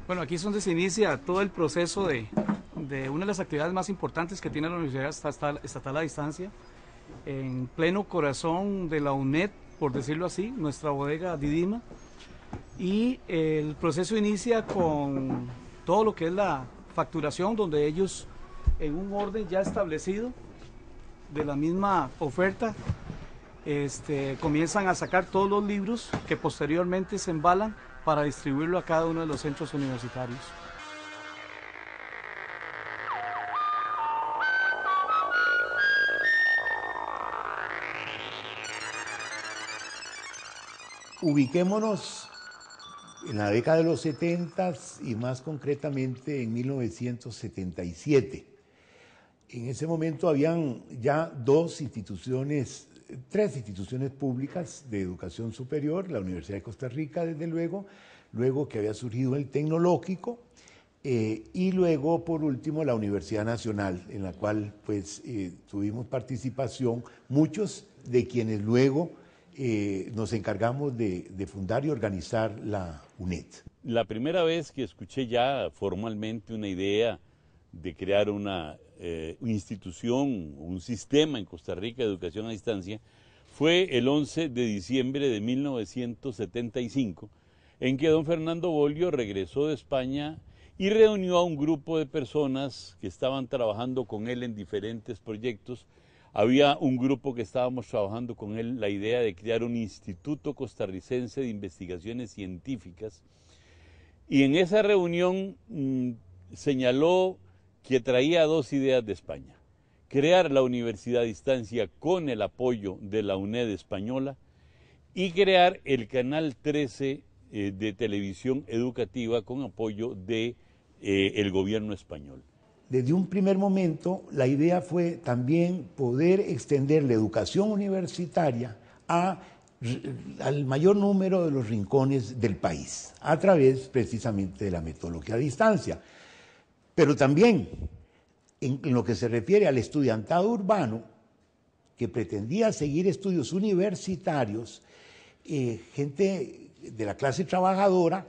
Bueno, aquí es donde se inicia todo el proceso de una de las actividades más importantes que tiene la Universidad Estatal a Distancia, en pleno corazón de la UNED, por decirlo así, nuestra bodega Didima, y el proceso inicia con todo lo que es la facturación, donde ellos, en un orden ya establecido de la misma oferta, comienzan a sacar todos los libros que posteriormente se embalan para distribuirlo a cada uno de los centros universitarios. Ubiquémonos en la década de los 70 y más concretamente en 1977. En ese momento habían ya tres instituciones públicas de educación superior, la Universidad de Costa Rica, desde luego que había surgido el Tecnológico, y luego, por último, la Universidad Nacional, en la cual pues tuvimos participación muchos de quienes luego nos encargamos de fundar y organizar la UNED. La primera vez que escuché ya formalmente una idea de crear una institución, un sistema en Costa Rica de educación a distancia, fue el 11 de diciembre de 1975, en que don Fernando Bolio regresó de España y reunió a un grupo de personas que estaban trabajando con él en diferentes proyectos. Había un grupo que estábamos trabajando con él la idea de crear un Instituto Costarricense de Investigaciones Científicas, y en esa reunión señaló que traía dos ideas de España: crear la universidad a distancia con el apoyo de la UNED española y crear el Canal 13 de televisión educativa con apoyo de el gobierno español. Desde un primer momento, la idea fue también poder extender la educación universitaria al mayor número de los rincones del país, a través precisamente de la metodología a distancia. Pero también, en lo que se refiere al estudiantado urbano, que pretendía seguir estudios universitarios, gente de la clase trabajadora,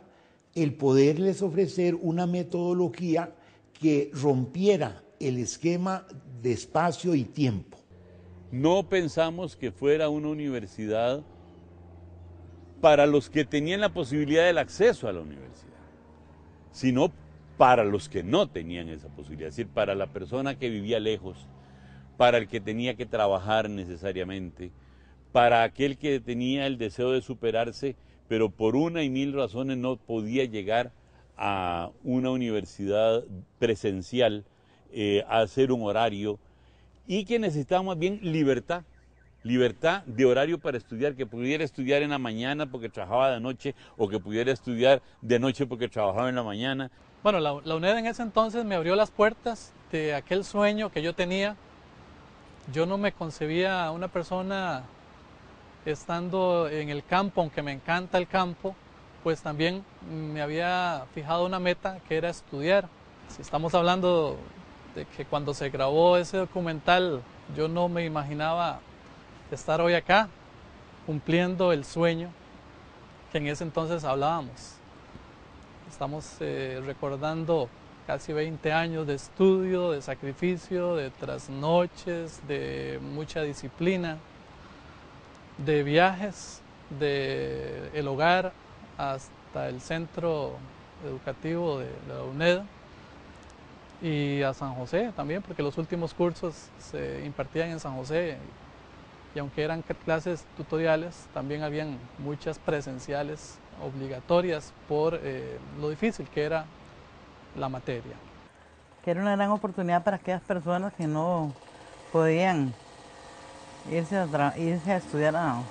el poderles ofrecer una metodología que rompiera el esquema de espacio y tiempo. No pensamos que fuera una universidad para los que tenían la posibilidad del acceso a la universidad, sino para los que no tenían esa posibilidad, es decir, para la persona que vivía lejos, para el que tenía que trabajar necesariamente, para aquel que tenía el deseo de superarse, pero por una y mil razones no podía llegar a una universidad presencial, a hacer un horario, y que necesitaba más bien libertad de horario para estudiar, que pudiera estudiar en la mañana porque trabajaba de noche, o que pudiera estudiar de noche porque trabajaba en la mañana. Bueno, la UNED en ese entonces me abrió las puertas de aquel sueño que yo tenía. Yo no me concebía una persona estando en el campo, aunque me encanta el campo, pues también me había fijado una meta que era estudiar. Si estamos hablando de que cuando se grabó ese documental, yo no me imaginaba estar hoy acá, cumpliendo el sueño que en ese entonces hablábamos. Estamos recordando casi 20 años de estudio, de sacrificio, de trasnoches, de mucha disciplina, de viajes, del hogar hasta el centro educativo de la UNED y a San José también, porque los últimos cursos se impartían en San José, y aunque eran clases tutoriales, también habían muchas presenciales obligatorias por lo difícil que era la materia. Que era una gran oportunidad para aquellas personas que no podían irse a estudiar a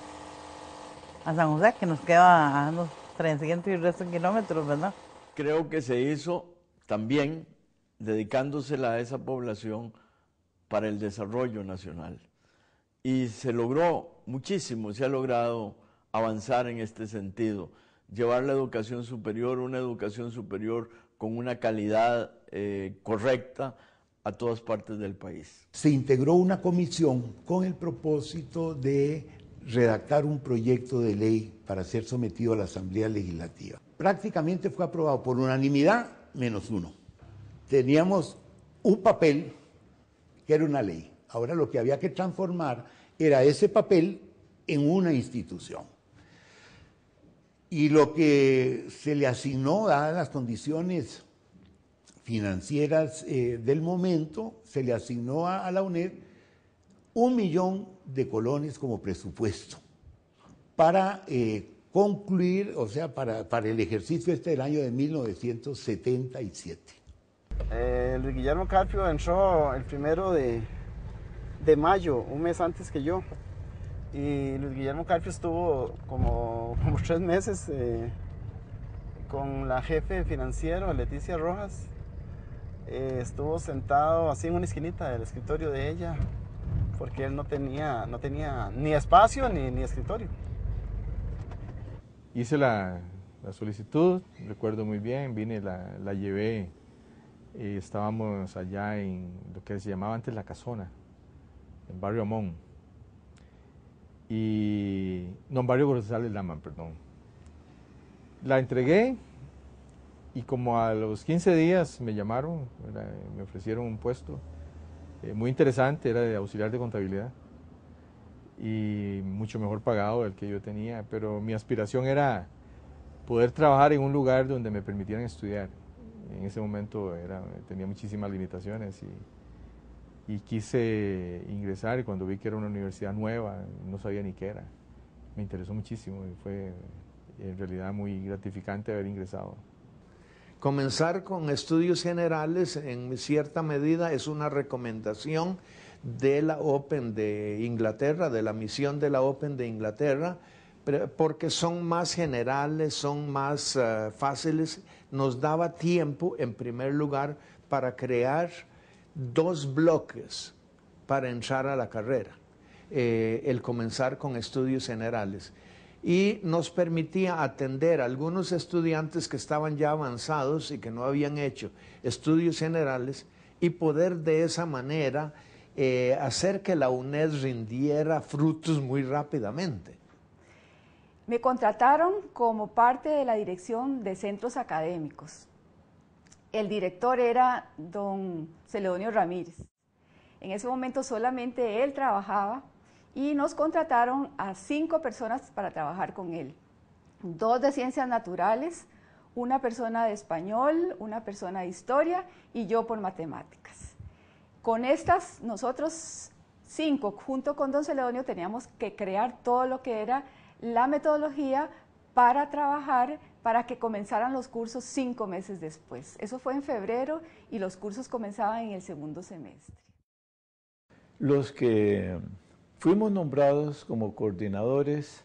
San José, que nos queda a unos 300 y resto de kilómetros, ¿verdad? Creo que se hizo también dedicándosela a esa población para el desarrollo nacional. Y se logró muchísimo, se ha logrado avanzar en este sentido, llevar la educación superior, una educación superior con una calidad correcta a todas partes del país. Se integró una comisión con el propósito de redactar un proyecto de ley para ser sometido a la Asamblea Legislativa. Prácticamente fue aprobado por unanimidad menos uno. Teníamos un papel que era una ley. Ahora lo que había que transformar era ese papel en una institución. Y lo que se le asignó, dadas las condiciones financieras del momento, se le asignó a la UNED 1 millón de colones como presupuesto para concluir, o sea, para el ejercicio del año de 1977. Luis Guillermo Carpio entró el 1 de mayo, un mes antes que yo. Y Luis Guillermo Carpio estuvo como 3 meses con la jefe financiero, Leticia Rojas. Estuvo sentado así en una esquinita del escritorio de ella, porque él no tenía ni espacio ni escritorio. Hice la solicitud, recuerdo muy bien, vine, la llevé, estábamos allá en lo que se llamaba antes La Casona, en Barrio Amón, en Barrio González Lama, perdón. La entregué y como a los 15 días me llamaron, me ofrecieron un puesto muy interesante, era de auxiliar de contabilidad y mucho mejor pagado del que yo tenía, pero mi aspiración era poder trabajar en un lugar donde me permitieran estudiar. En ese momento tenía muchísimas limitaciones y quise ingresar, y cuando vi que era una universidad nueva, no sabía ni qué era. Me interesó muchísimo y fue en realidad muy gratificante haber ingresado. Comenzar con estudios generales en cierta medida es una recomendación de la Open de Inglaterra, de la misión de la Open de Inglaterra, porque son más generales, son más fáciles. Nos daba tiempo, en primer lugar, para crear 2 bloques para entrar a la carrera, el comenzar con estudios generales. Y nos permitía atender a algunos estudiantes que estaban ya avanzados y que no habían hecho estudios generales y poder de esa manera hacer que la UNED rindiera frutos muy rápidamente. Me contrataron como parte de la dirección de centros académicos. El director era don Celedonio Ramírez. En ese momento solamente él trabajaba y nos contrataron a 5 personas para trabajar con él. 2 de ciencias naturales, una persona de español, una persona de historia y yo por matemáticas. Con estas, nosotros 5, junto con don Celedonio, teníamos que crear todo lo que era la metodología para trabajar, para que comenzaran los cursos 5 meses después. Eso fue en febrero y los cursos comenzaban en el 2º semestre. Los que fuimos nombrados como coordinadores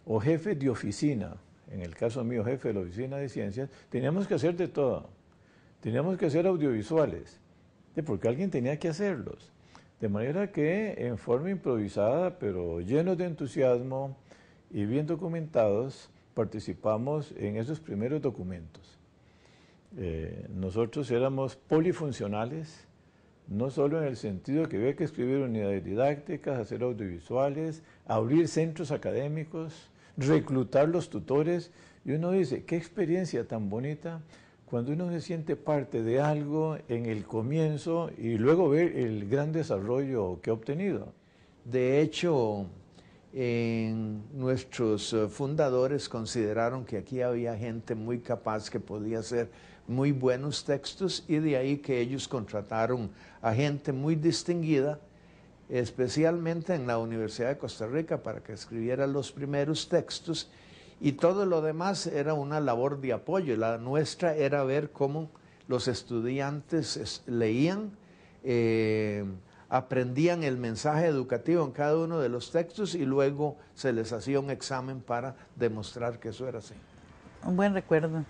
o jefes de oficina, en el caso mío jefe de la oficina de ciencias, teníamos que hacer de todo. Teníamos que hacer audiovisuales, porque alguien tenía que hacerlos. De manera que en forma improvisada, pero llenos de entusiasmo y bien documentados, participamos en esos primeros documentos. Nosotros éramos polifuncionales, no solo en el sentido de que había que escribir unidades didácticas, hacer audiovisuales, abrir centros académicos, reclutar los tutores, y uno dice, qué experiencia tan bonita cuando uno se siente parte de algo en el comienzo y luego ver el gran desarrollo que ha obtenido. De hecho, nuestros fundadores consideraron que aquí había gente muy capaz que podía hacer muy buenos textos, y de ahí que ellos contrataron a gente muy distinguida, especialmente en la Universidad de Costa Rica, para que escribiera los primeros textos, y todo lo demás era una labor de apoyo. La nuestra era ver cómo los estudiantes leían, aprendían el mensaje educativo en cada uno de los textos y luego se les hacía un examen para demostrar que eso era así. Un buen recuerdo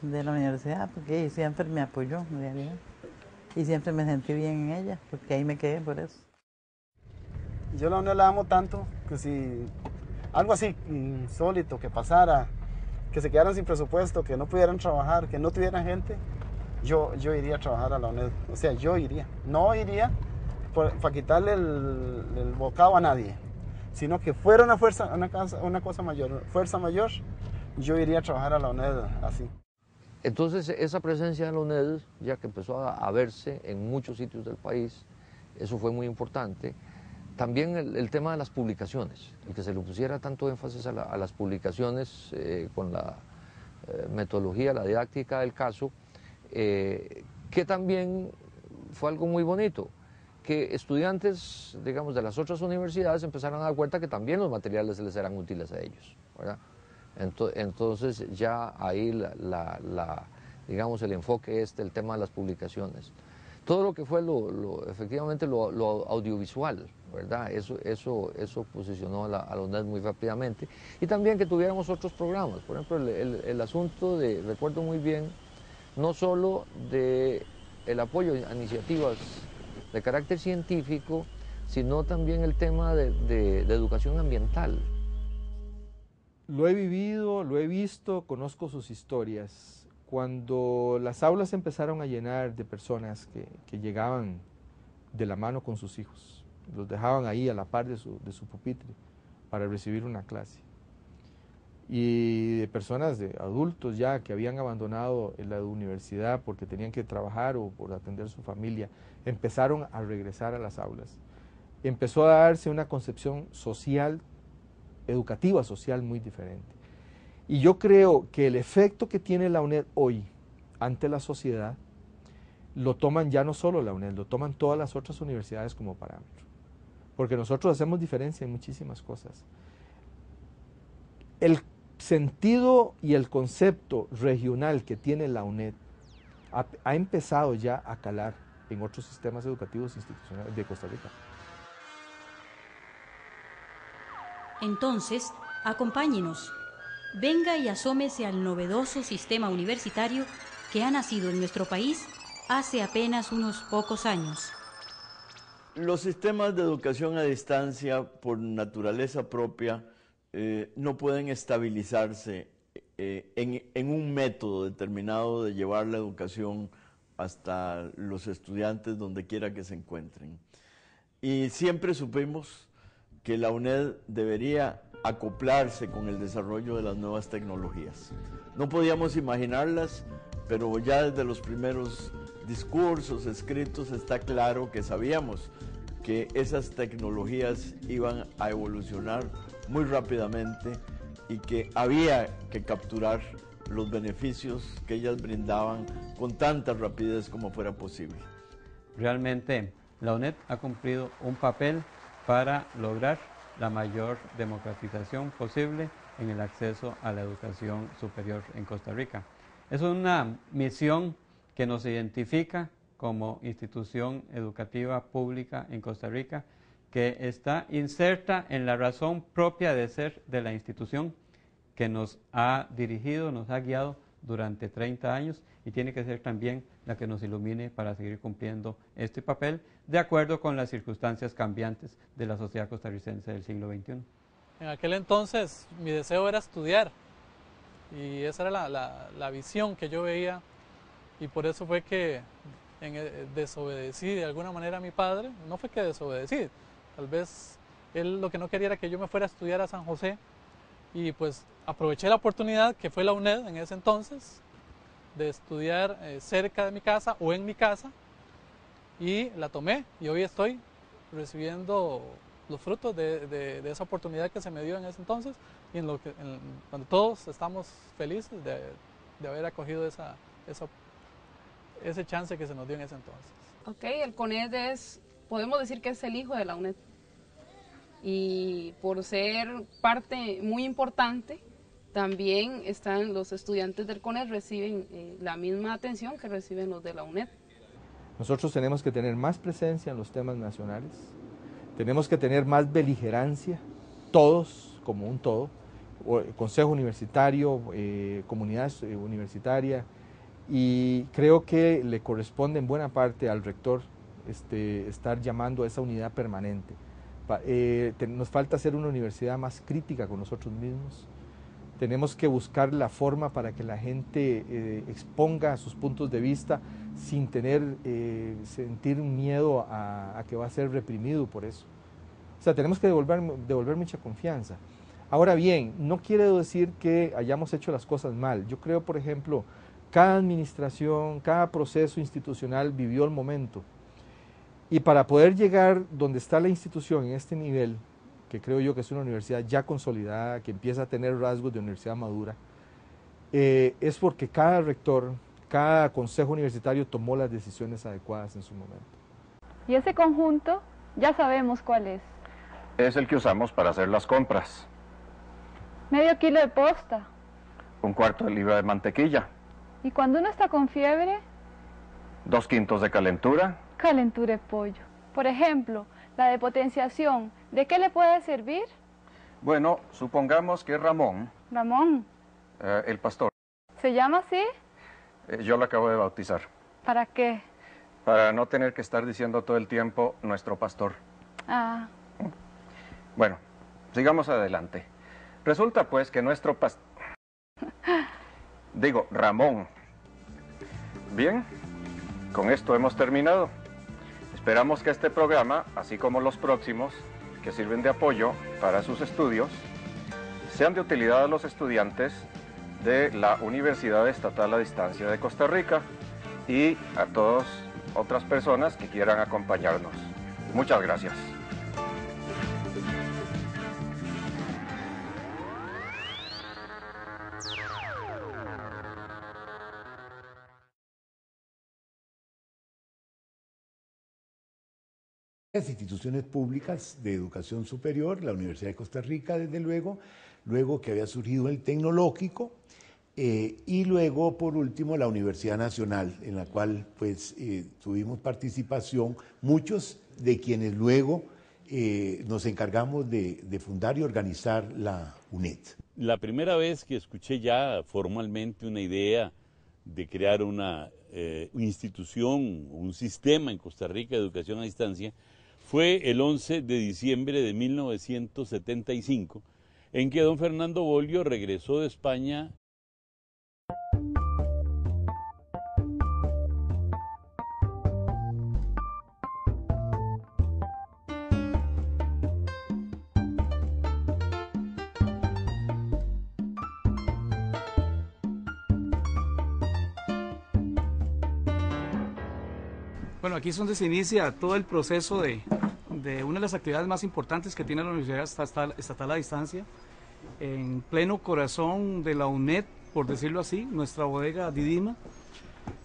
de la universidad, porque ella siempre me apoyó en realidad y siempre me sentí bien en ella, porque ahí me quedé por eso. Yo la UNED la amo tanto que si algo así insólito que pasara, que se quedaran sin presupuesto, que no pudieran trabajar, que no tuvieran gente, yo iría a trabajar a la UNED. O sea, yo iría. No iría para quitarle el bocado a nadie, sino que fuera una cosa mayor, fuerza mayor, yo iría a trabajar a la UNED así. Entonces esa presencia de la UNED, ya que empezó a verse en muchos sitios del país, eso fue muy importante. También el tema de las publicaciones, el que se le pusiera tanto énfasis a las publicaciones con la metodología, la didáctica del caso, que también fue algo muy bonito, que estudiantes, digamos, de las otras universidades empezaron a dar cuenta que también los materiales les eran útiles a ellos, ¿verdad? Entonces ya ahí digamos, el enfoque el tema de las publicaciones. Todo lo que fue efectivamente lo audiovisual, ¿verdad? Eso posicionó a la UNED muy rápidamente. Y también que tuviéramos otros programas. Por ejemplo, el asunto recuerdo muy bien, no solo el apoyo a iniciativas de carácter científico, sino también el tema de educación ambiental. Lo he vivido, lo he visto, conozco sus historias. Cuando las aulas empezaron a llenar de personas que llegaban de la mano con sus hijos, los dejaban ahí a la par de su pupitre para recibir una clase. Y de personas, de adultos ya que habían abandonado la universidad porque tenían que trabajar o por atender a su familia, empezaron a regresar a las aulas. Empezó a darse una concepción social, educativa social muy diferente. Y yo creo que el efecto que tiene la UNED hoy ante la sociedad lo toman ya no solo la UNED, lo toman todas las otras universidades como parámetro. Porque nosotros hacemos diferencia en muchísimas cosas. El sentido y el concepto regional que tiene la UNED ha empezado ya a calar en otros sistemas educativos institucionales de Costa Rica. Entonces, acompáñenos. Venga y asómese al novedoso sistema universitario que ha nacido en nuestro país hace apenas unos pocos años. Los sistemas de educación a distancia, por naturaleza propia, no pueden estabilizarse en un método determinado de llevar la educación hasta los estudiantes donde quiera que se encuentren. Y siempre supimos que la UNED debería acoplarse con el desarrollo de las nuevas tecnologías. No podíamos imaginarlas, pero ya desde los primeros discursos escritos está claro que sabíamos que esas tecnologías iban a evolucionar muy rápidamente y que había que capturar los beneficios que ellas brindaban con tanta rapidez como fuera posible. Realmente la UNED ha cumplido un papel para lograr la mayor democratización posible en el acceso a la educación superior en Costa Rica. Es una misión que nos identifica como institución educativa pública en Costa Rica, que está inserta en la razón propia de ser de la institución que nos ha dirigido, nos ha guiado durante 30 años y tiene que ser también la que nos ilumine para seguir cumpliendo este papel de acuerdo con las circunstancias cambiantes de la sociedad costarricense del siglo XXI. En aquel entonces mi deseo era estudiar y esa era la visión que yo veía y por eso fue que desobedecí de alguna manera a mi padre. No fue que desobedecí, tal vez él lo que no quería era que yo me fuera a estudiar a San José y pues aproveché la oportunidad que fue la UNED en ese entonces de estudiar cerca de mi casa o en mi casa y la tomé y hoy estoy recibiendo los frutos de esa oportunidad que se me dio en ese entonces y donde todos estamos felices de haber acogido ese chance que se nos dio en ese entonces. Ok, el CONED podemos decir que es el hijo de la UNED y por ser parte muy importante también los estudiantes del CONED reciben la misma atención que reciben los de la UNED. Nosotros tenemos que tener más presencia en los temas nacionales, tenemos que tener más beligerancia, todos como un todo, consejo universitario, comunidad universitaria, y creo que le corresponde en buena parte al rector estar llamando a esa unidad permanente. Nos falta ser una universidad más crítica con nosotros mismos. Tenemos que buscar la forma para que la gente exponga sus puntos de vista sin sentir miedo a que va a ser reprimido por eso. O sea, tenemos que devolver mucha confianza. Ahora bien, no quiere decir que hayamos hecho las cosas mal. Yo creo, por ejemplo, cada administración, cada proceso institucional vivió el momento. Y para poder llegar donde está la institución en este nivel, que creo yo que es una universidad ya consolidada, que empieza a tener rasgos de universidad madura, es porque cada rector, cada consejo universitario tomó las decisiones adecuadas en su momento. Y ese conjunto ya sabemos cuál es. Es el que usamos para hacer las compras. Medio kilo de posta. Un cuarto de libra de mantequilla. Y cuando uno está con fiebre, 2 quintos de calentura. Calentura de pollo. Por ejemplo, la de potenciación, ¿de qué le puede servir? Bueno, supongamos que Ramón, Ramón. el pastor. ¿Se llama así? Yo lo acabo de bautizar. ¿Para qué? Para no tener que estar diciendo todo el tiempo nuestro pastor. Ah. Bueno, sigamos adelante. Resulta pues que nuestro pastor... Digo, Ramón. Bien, con esto hemos terminado. Esperamos que este programa, así como los próximos, que sirven de apoyo para sus estudios, sean de utilidad a los estudiantes de la Universidad Estatal a Distancia de Costa Rica y a todas otras personas que quieran acompañarnos. Muchas gracias. Las instituciones públicas de educación superior, la Universidad de Costa Rica, desde luego que había surgido el Tecnológico, y luego, por último, la Universidad Nacional, en la cual pues tuvimos participación, muchos de quienes luego nos encargamos de fundar y organizar la UNED. La primera vez que escuché ya formalmente una idea de crear una institución, un sistema en Costa Rica de educación a distancia, fue el 11 de diciembre de 1975, en que don Fernando Bolio regresó de España. Bueno, aquí es donde se inicia todo el proceso de una de las actividades más importantes que tiene la Universidad Estatal a Distancia, en pleno corazón de la UNED, por decirlo así, nuestra bodega Didima,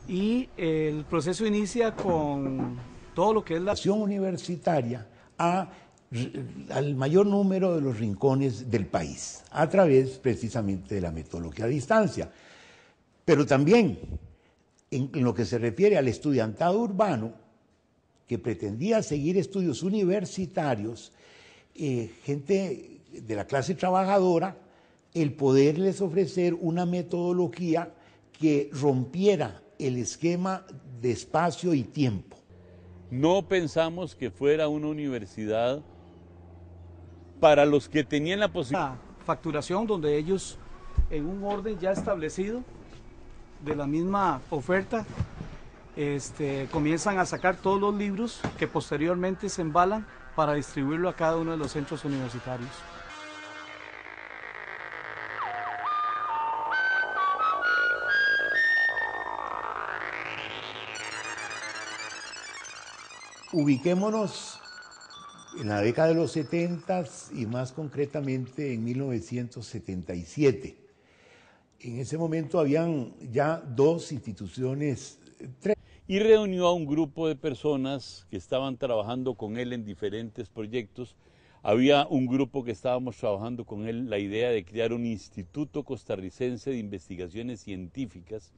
y el proceso inicia con todo lo que es la acción universitaria al mayor número de los rincones del país, a través precisamente de la metodología a distancia. Pero también, en lo que se refiere al estudiantado urbano, que pretendía seguir estudios universitarios, gente de la clase trabajadora, el poderles ofrecer una metodología que rompiera el esquema de espacio y tiempo. No pensamos que fuera una universidad para los que tenían la posibilidad. Facturación donde ellos, en un orden ya establecido de la misma oferta, comienzan a sacar todos los libros que posteriormente se embalan para distribuirlo a cada uno de los centros universitarios. Ubiquémonos en la década de los 70 y más concretamente en 1977. En ese momento habían ya 2 instituciones, 3. Y reunió a un grupo de personas que estaban trabajando con él en diferentes proyectos. Había un grupo que estábamos trabajando con él la idea de crear un Instituto Costarricense de Investigaciones Científicas.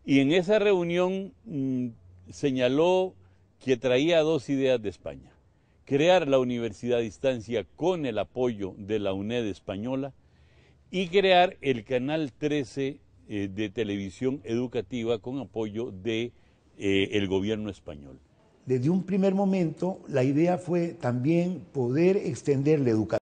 Y en esa reunión señaló que traía 2 ideas de España: crear la universidad a distancia con el apoyo de la UNED española y crear el Canal 13 de televisión educativa con apoyo de el gobierno español. Desde un primer momento, la idea fue también poder extender la educación